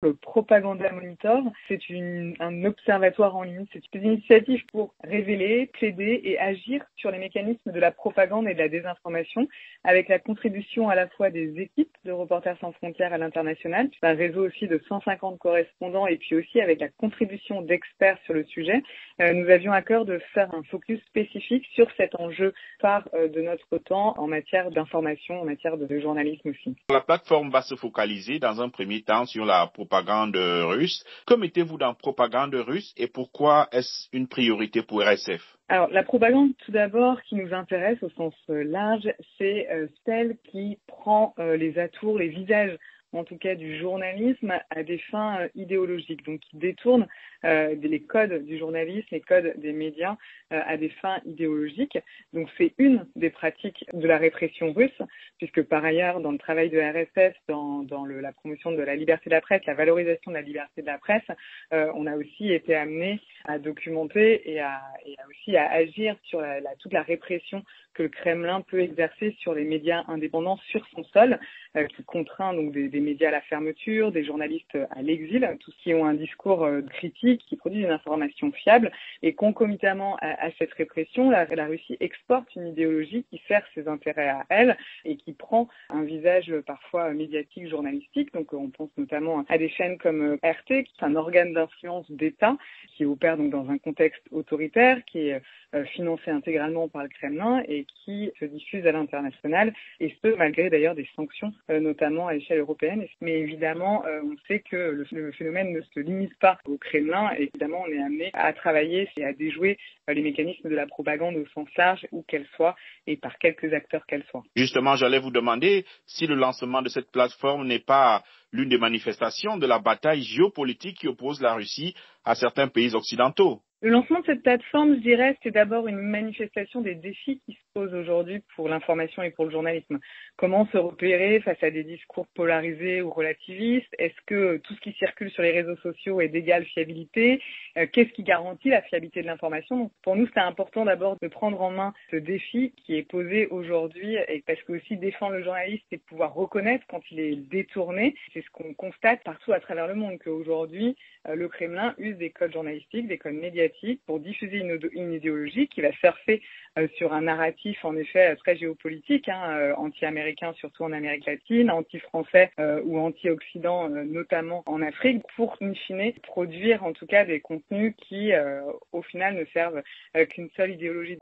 Le Propaganda Monitor, c'est un observatoire en ligne. C'est une initiative pour révéler, plaider et agir sur les mécanismes de la propagande et de la désinformation, avec la contribution à la fois des équipes de Reporters sans frontières à l'international, un réseau aussi de 150 correspondants, et puis aussi avec la contribution d'experts sur le sujet. Nous avions à cœur de faire un focus spécifique sur cet enjeu phare de notre temps en matière d'information, en matière de journalisme aussi. La plateforme va se focaliser dans un premier temps sur la propagande russe. Que mettez-vous dans propagande russe et pourquoi est-ce une priorité pour RSF? Alors, la propagande, tout d'abord, qui nous intéresse au sens large, c'est celle qui prend les atours, les visages, en tout cas du journalisme, à des fins idéologiques, donc qui détourne les codes du journalisme, les codes des médias à des fins idéologiques. Donc c'est une des pratiques de la répression russe, puisque par ailleurs, dans le travail de RSF, dans la promotion de la liberté de la presse, la valorisation de la liberté de la presse, on a aussi été amené à documenter et aussi à agir sur toute la répression que le Kremlin peut exercer sur les médias indépendants sur son sol, qui contraint donc des médias à la fermeture, des journalistes à l'exil, tous qui ont un discours critique, qui produisent une information fiable. Et concomitamment à cette répression, la Russie exporte une idéologie qui sert ses intérêts à elle et qui prend un visage parfois médiatique, journalistique. Donc on pense notamment à des chaînes comme RT, qui est un organe d'influence d'État qui opère donc dans un contexte autoritaire, qui est financé intégralement par le Kremlin et qui se diffuse à l'international, et ce malgré d'ailleurs des sanctions, notamment à l'échelle européenne. Mais évidemment, on sait que le phénomène ne se limite pas au Kremlin, et évidemment on est amené à travailler et à déjouer les mécanismes de la propagande au sens large, où qu'elle soit, et par quelques acteurs qu'elle soit. Justement, j'allais vous demander si le lancement de cette plateforme n'est pas l'une des manifestations de la bataille géopolitique qui oppose la Russie à certains pays occidentaux. Le lancement de cette plateforme, je dirais, c'est d'abord une manifestation des défis qui se posent aujourd'hui pour l'information et pour le journalisme. Comment se repérer face à des discours polarisés ou relativistes? Est-ce que tout ce qui circule sur les réseaux sociaux est d'égale fiabilité? Qu'est-ce qui garantit la fiabilité de l'information? Donc, pour nous, c'est important d'abord de prendre en main ce défi qui est posé aujourd'hui, et parce que aussi défendre le journaliste, c'est de pouvoir reconnaître quand il est détourné. C'est ce qu'on constate partout à travers le monde, qu'aujourd'hui, le Kremlin use des codes journalistiques, des codes médiatiques, pour diffuser une idéologie qui va surfer sur un narratif en effet très géopolitique, anti-américain surtout en Amérique latine, anti-français ou anti-occident notamment en Afrique, pour in fine produire en tout cas des contenus qui au final ne servent qu'une seule idéologie.